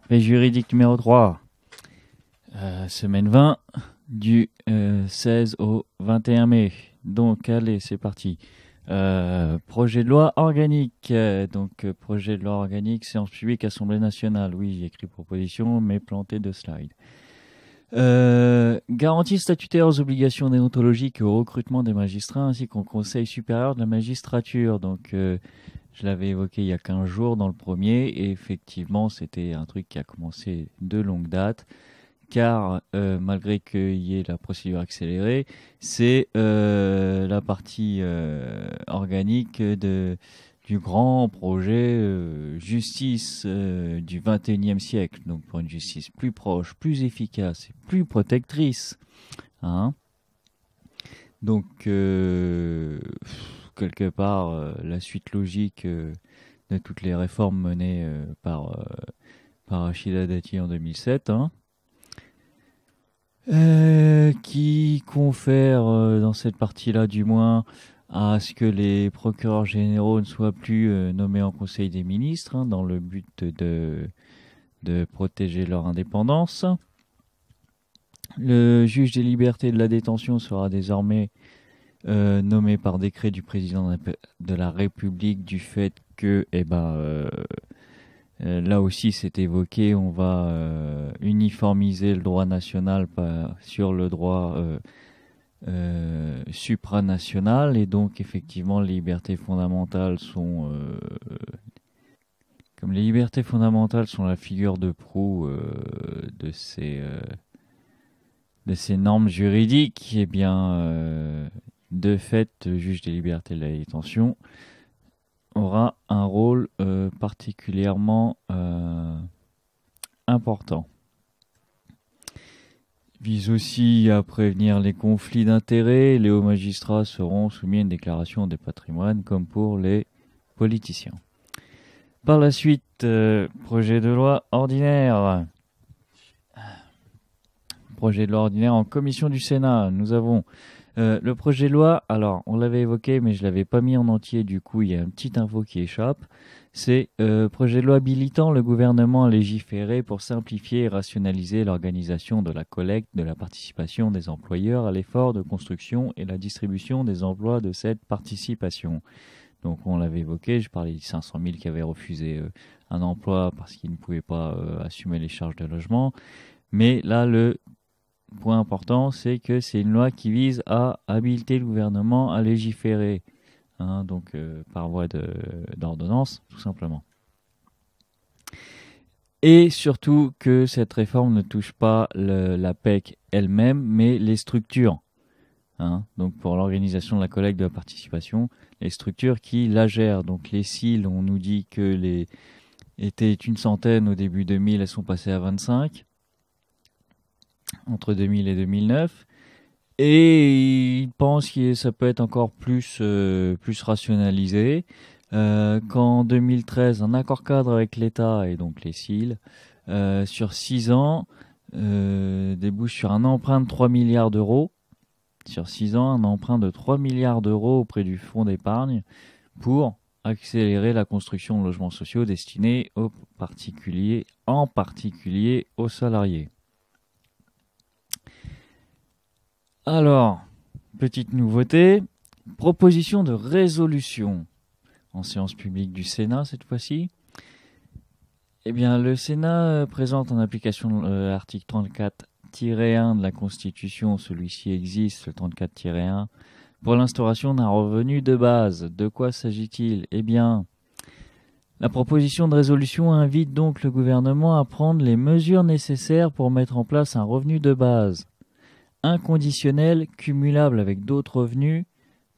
Fait juridique numéro 3, semaine 20, du 16 au 21 mai. Donc, allez, c'est parti. Projet de loi organique. Projet de loi organique, séance publique, Assemblée nationale. Oui, j'ai écrit proposition, mais planté de slide. Garantie statutaire aux obligations déontologiques et au recrutement des magistrats ainsi qu'au Conseil supérieur de la magistrature. Donc, je l'avais évoqué il y a 15 jours dans le premier, et effectivement, c'était un truc qui a commencé de longue date, car malgré qu'il y ait la procédure accélérée, c'est la partie organique du grand projet justice du XXIe siècle, donc pour une justice plus proche, plus efficace et plus protectrice. Hein. Donc, quelque part, la suite logique de toutes les réformes menées par Rachida Dati en 2007, hein, qui confère, dans cette partie-là du moins, à ce que les procureurs généraux ne soient plus nommés en Conseil des ministres, hein, dans le but de protéger leur indépendance. Le juge des libertés et de la détention sera désormais nommé par décret du président de la République, du fait que, là aussi c'est évoqué, on va uniformiser le droit national sur le droit supranational, et donc effectivement les libertés fondamentales sont comme les libertés fondamentales sont la figure de proue de ces normes juridiques, et bien de fait, le juge des libertés et de la détention aura un rôle particulièrement important. Vise aussi à prévenir les conflits d'intérêts. Les hauts magistrats seront soumis à une déclaration des patrimoines comme pour les politiciens. Par la suite, projet de loi ordinaire. Projet de loi ordinaire en commission du Sénat. Nous avons le projet de loi, alors on l'avait évoqué mais je ne l'avais pas mis en entier, du coup il y a une petite info qui échappe. C'est projet de loi habilitant le gouvernement à légiférer pour simplifier et rationaliser l'organisation de la collecte de la participation des employeurs à l'effort de construction et la distribution des emplois de cette participation. Donc on l'avait évoqué, je parlais des 500 000 qui avaient refusé un emploi parce qu'ils ne pouvaient pas assumer les charges de logement. Mais là, le point important, c'est que c'est une loi qui vise à habiliter le gouvernement à légiférer, hein, donc par voie d'ordonnance, tout simplement. Et surtout que cette réforme ne touche pas la PEC elle-même, mais les structures. Hein, donc pour l'organisation de la collecte de la participation, les structures qui la gèrent. Donc les CIL, on nous dit que les étaient une centaine au début 2000, elles sont passées à 25. Entre 2000 et 2009, et il pense que ça peut être encore plus rationalisé, qu'en 2013, un accord cadre avec l'État et donc les CIL, sur 6 ans, débouche sur un emprunt de 3 milliards d'euros. Sur 6 ans, un emprunt de 3 milliards d'euros auprès du fonds d'épargne pour accélérer la construction de logements sociaux destinés aux particuliers, en particulier aux salariés. Alors, petite nouveauté, proposition de résolution en séance publique du Sénat cette fois-ci. Eh bien, le Sénat présente en application l'article 34-1 de la Constitution, celui-ci existe, le 34-1, pour l'instauration d'un revenu de base. De quoi s'agit-il ? Eh bien, la proposition de résolution invite donc le gouvernement à prendre les mesures nécessaires pour mettre en place un revenu de base inconditionnel, cumulable avec d'autres revenus,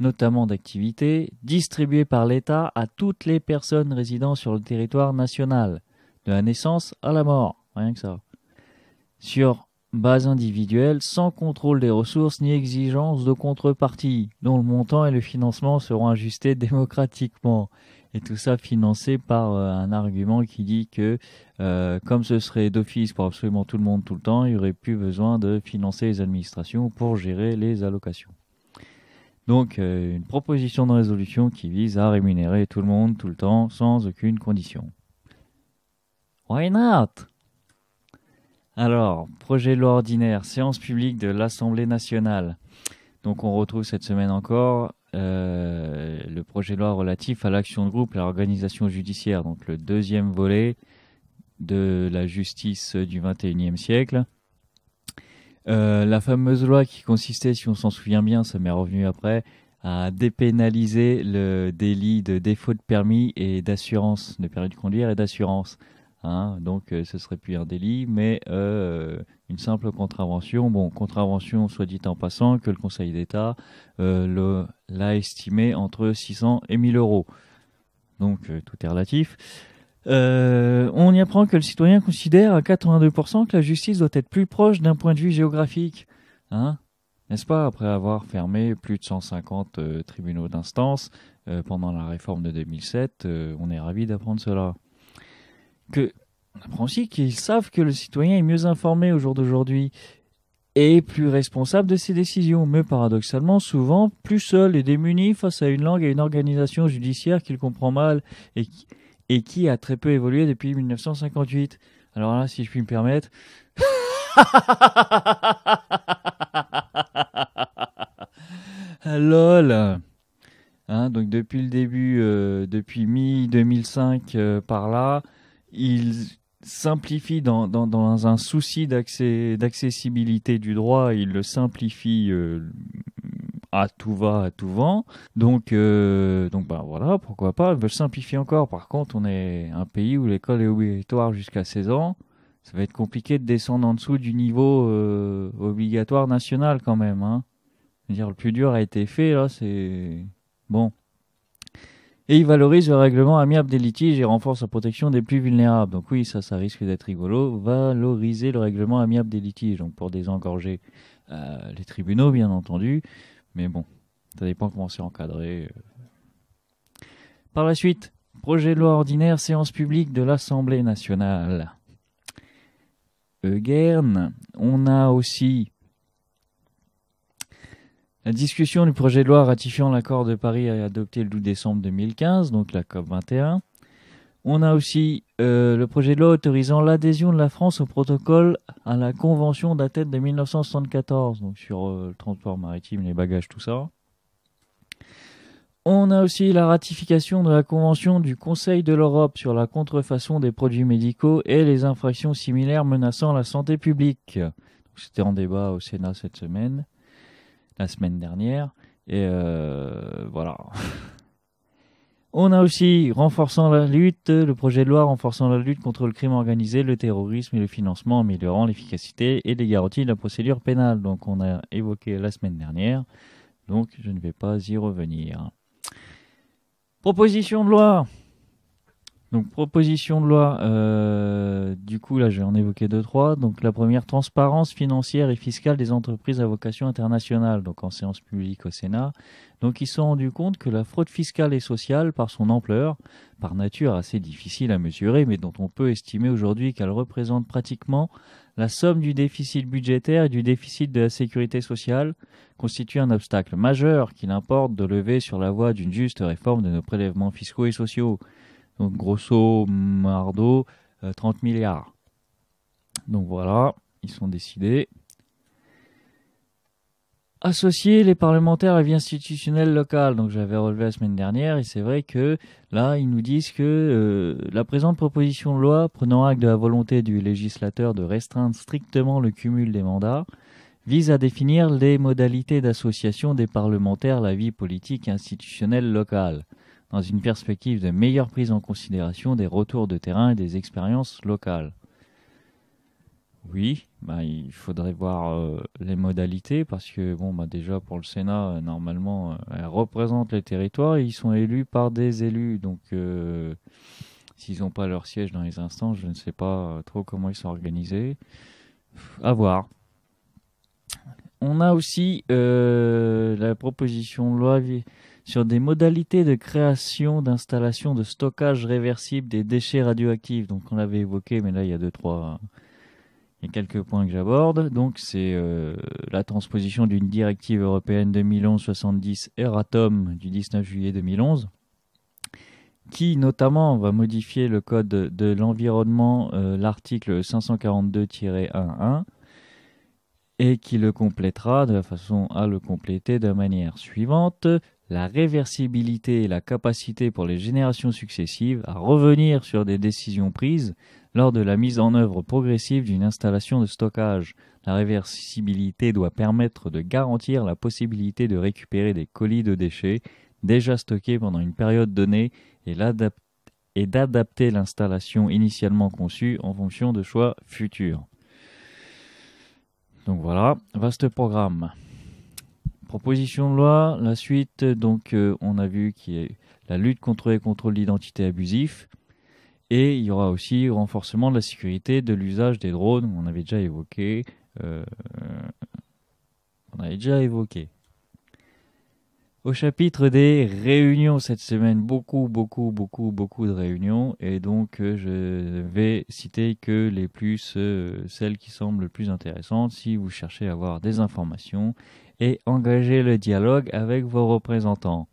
notamment d'activité, distribué par l'État à toutes les personnes résidant sur le territoire national, de la naissance à la mort, rien que ça, sur base individuelle, sans contrôle des ressources ni exigence de contrepartie, dont le montant et le financement seront ajustés démocratiquement. Et tout ça financé par un argument qui dit que comme ce serait d'office pour absolument tout le monde tout le temps, il n'y aurait plus besoin de financer les administrations pour gérer les allocations. Donc une proposition de résolution qui vise à rémunérer tout le monde tout le temps sans aucune condition. Why not ? Alors, projet de loi ordinaire, séance publique de l'Assemblée nationale. Donc on retrouve cette semaine encore le projet de loi relatif à l'action de groupe et à l'organisation judiciaire, donc le deuxième volet de la justice du XXIe siècle. La fameuse loi qui consistait, si on s'en souvient bien, ça m'est revenu après, à dépénaliser le délit de défaut de permis et d'assurance, de permis de conduire et d'assurance. Donc ce serait plus un délit, mais une simple contravention. Bon, contravention, soit dit en passant, que le Conseil d'État l'a estimé entre 600 et 1000 euros. Donc tout est relatif. On y apprend que le citoyen considère à 82% que la justice doit être plus proche d'un point de vue géographique. N'est-ce pas, après avoir fermé plus de 150 tribunaux d'instance pendant la réforme de 2007, on est ravis d'apprendre cela. On apprend aussi qu'ils savent que le citoyen est mieux informé au jour d'aujourd'hui et plus responsable de ses décisions, mais paradoxalement souvent plus seul et démuni face à une langue et une organisation judiciaire qu'il comprend mal et qui a très peu évolué depuis 1958. Alors là, si je puis me permettre... LOL. Donc depuis le début, depuis mi-2005 par là, il simplifie dans un souci d'accessibilité du droit, il le simplifie à tout va, à tout vent. Donc voilà, pourquoi pas, il veut le simplifier encore. Par contre, on est un pays où l'école est obligatoire jusqu'à 16 ans. Ça va être compliqué de descendre en dessous du niveau obligatoire national quand même. C'est-à-dire, le plus dur a été fait, là, c'est... Bon. Et il valorise le règlement amiable des litiges et renforce la protection des plus vulnérables. Donc oui, ça risque d'être rigolo. Valoriser le règlement amiable des litiges, donc pour désengorger les tribunaux, bien entendu. Mais bon, ça dépend comment c'est encadré. Par la suite, projet de loi ordinaire, séance publique de l'Assemblée nationale. Guerne. On a aussi la discussion du projet de loi ratifiant l'accord de Paris adopté le 12 décembre 2015, donc la COP21. On a aussi le projet de loi autorisant l'adhésion de la France au protocole à la Convention d'Athènes de 1974, donc sur le transport maritime, les bagages, tout ça. On a aussi la ratification de la Convention du Conseil de l'Europe sur la contrefaçon des produits médicaux et les infractions similaires menaçant la santé publique. C'était en débat au Sénat cette semaine, la semaine dernière, et voilà. On a aussi le projet de loi renforçant la lutte contre le crime organisé, le terrorisme et le financement, améliorant l'efficacité et les garanties de la procédure pénale. Donc on a évoqué la semaine dernière, donc je ne vais pas y revenir. Proposition de loi. Donc proposition de loi, du coup là je vais en évoquer 2-3. Donc la première, transparence financière et fiscale des entreprises à vocation internationale, donc en séance publique au Sénat. Donc ils se sont rendus compte que la fraude fiscale et sociale, par son ampleur, par nature assez difficile à mesurer, mais dont on peut estimer aujourd'hui qu'elle représente pratiquement la somme du déficit budgétaire et du déficit de la sécurité sociale, constitue un obstacle majeur qu'il importe de lever sur la voie d'une juste réforme de nos prélèvements fiscaux et sociaux. Donc grosso merdo, 30 milliards. Donc voilà, ils sont décidés. Associer les parlementaires à la vie institutionnelle locale. Donc j'avais relevé la semaine dernière et c'est vrai que là ils nous disent que la présente proposition de loi, prenant acte de la volonté du législateur de restreindre strictement le cumul des mandats, vise à définir les modalités d'association des parlementaires à la vie politique et institutionnelle locale, dans une perspective de meilleure prise en considération des retours de terrain et des expériences locales. Oui, il faudrait voir les modalités parce que déjà pour le Sénat, normalement, elle représente les territoires et ils sont élus par des élus. Donc s'ils n'ont pas leur siège dans les instances, je ne sais pas trop comment ils sont organisés. À voir. On a aussi la proposition de loi sur des modalités de création d'installations de stockage réversible des déchets radioactifs. Donc on l'avait évoqué, mais là il y a il y a quelques points que j'aborde. Donc c'est la transposition d'une directive européenne 2011-70 Euratom du 19 juillet 2011, qui notamment va modifier le code de l'environnement, l'article 542-11, et qui le complétera de façon à le compléter de manière suivante. La réversibilité et la capacité pour les générations successives à revenir sur des décisions prises lors de la mise en œuvre progressive d'une installation de stockage. La réversibilité doit permettre de garantir la possibilité de récupérer des colis de déchets déjà stockés pendant une période donnée et d'adapter l'installation initialement conçue en fonction de choix futurs. Donc voilà, vaste programme. Proposition de loi, la suite, donc on a vu qu'il y a la lutte contre les contrôles d'identité abusifs, et il y aura aussi renforcement de la sécurité de l'usage des drones, on avait déjà évoqué. Au chapitre des réunions cette semaine, beaucoup de réunions, et donc je vais citer que les plus, celles qui semblent le plus intéressantes si vous cherchez à avoir des informations et engager le dialogue avec vos représentants.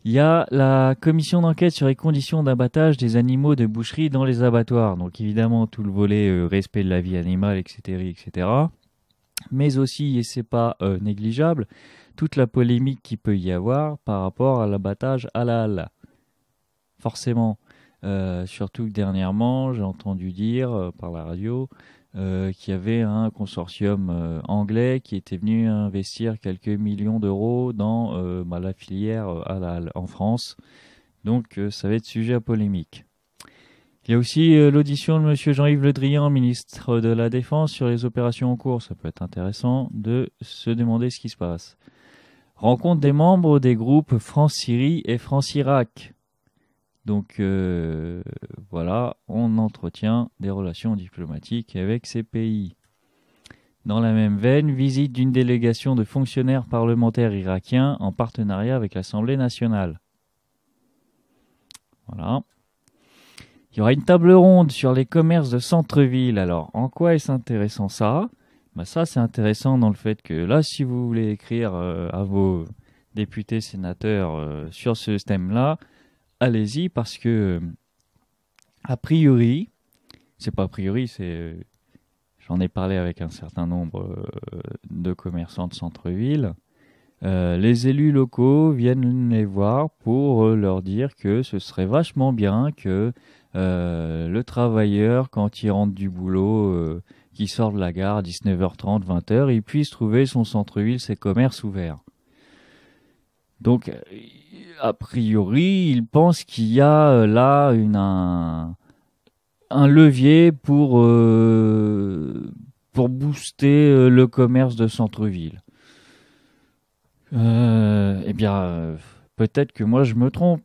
Il y a la commission d'enquête sur les conditions d'abattage des animaux de boucherie dans les abattoirs. Donc évidemment tout le volet respect de la vie animale, etc. Mais aussi, et c'est pas négligeable, toute la polémique qu'il peut y avoir par rapport à l'abattage halal. Forcément, surtout que dernièrement, j'ai entendu dire par la radio qu'il y avait un consortium anglais qui était venu investir quelques millions d'euros dans la filière halal en France. Donc ça va être sujet à polémique. Il y a aussi l'audition de M. Jean-Yves Le Drian, ministre de la Défense, sur les opérations en cours. Ça peut être intéressant de se demander ce qui se passe. Rencontre des membres des groupes France-Syrie et France-Irak. Donc voilà, on entretient des relations diplomatiques avec ces pays. Dans la même veine, visite d'une délégation de fonctionnaires parlementaires irakiens en partenariat avec l'Assemblée nationale. Voilà. Il y aura une table ronde sur les commerces de centre-ville. Alors, en quoi est-ce intéressant ça ? Ça, c'est intéressant dans le fait que là, si vous voulez écrire à vos députés, sénateurs sur ce thème-là, allez-y, parce que a priori, c'est pas a priori, c'est j'en ai parlé avec un certain nombre de commerçants de centre-ville. Les élus locaux viennent les voir pour leur dire que ce serait vachement bien que le travailleur, quand il rentre du boulot, qui sort de la gare à 19h30, 20h, il puisse trouver son centre-ville, ses commerces ouverts. Donc, a priori, il pense qu'il y a là un levier pour booster le commerce de centre-ville. Peut-être que moi je me trompe.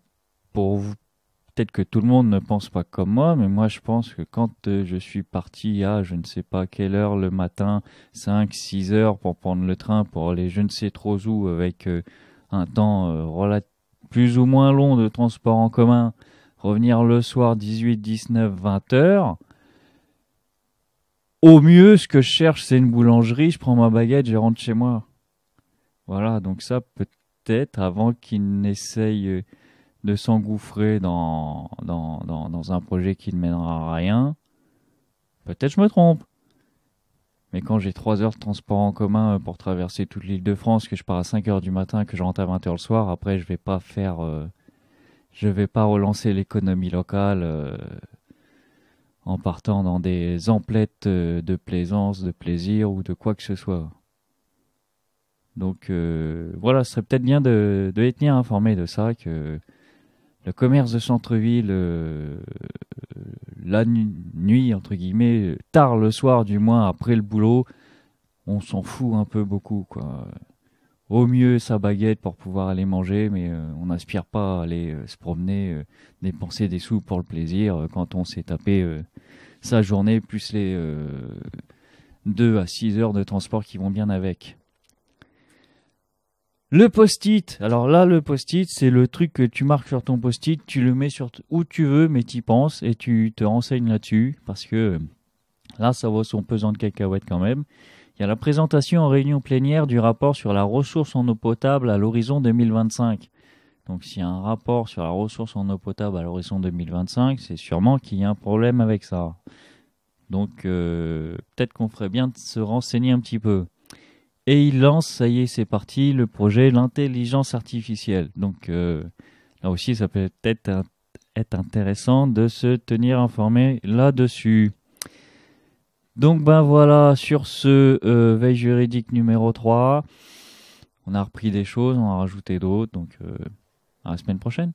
Peut-être que tout le monde ne pense pas comme moi, mais moi je pense que quand je suis parti à je ne sais pas quelle heure le matin, 5-6 heures pour prendre le train pour aller je ne sais trop où avec un temps plus ou moins long de transport en commun, revenir le soir 18, 19, 20 heures, au mieux ce que je cherche c'est une boulangerie, je prends ma baguette, je rentre chez moi. Voilà, donc ça peut-être avant qu'il n'essaye de s'engouffrer dans un projet qui ne mènera à rien. Peut-être je me trompe. Mais quand j'ai 3 heures de transport en commun pour traverser toute l'île de France, que je pars à 5 heures du matin, que je rentre à 20 heures le soir, après je vais pas relancer l'économie locale en partant dans des emplettes de plaisance, de plaisir ou de quoi que ce soit. Donc voilà, ce serait peut-être bien de les tenir informés de ça, que le commerce de centre-ville, la nuit, entre guillemets, tard le soir du moins, après le boulot, on s'en fout un peu beaucoup, quoi. Au mieux sa baguette pour pouvoir aller manger, mais on n'aspire pas à aller se promener, dépenser des sous pour le plaisir quand on s'est tapé sa journée, plus les 2 à 6 heures de transport qui vont bien avec. Le post-it. Alors là, le post-it, c'est le truc que tu marques sur ton post-it, tu le mets sur où tu veux, mais tu y penses et tu te renseignes là-dessus, parce que là, ça vaut son pesant de cacahuètes quand même. Il y a la présentation en réunion plénière du rapport sur la ressource en eau potable à l'horizon 2025. Donc s'il y a un rapport sur la ressource en eau potable à l'horizon 2025, c'est sûrement qu'il y a un problème avec ça. Donc peut-être qu'on ferait bien de se renseigner un petit peu. Et il lance, ça y est, c'est parti, le projet l'intelligence artificielle. Donc là aussi, ça peut peut-être être intéressant de se tenir informé là-dessus. Donc ben voilà, sur ce veille juridique numéro 3, on a repris des choses, on a rajouté d'autres, donc à la semaine prochaine.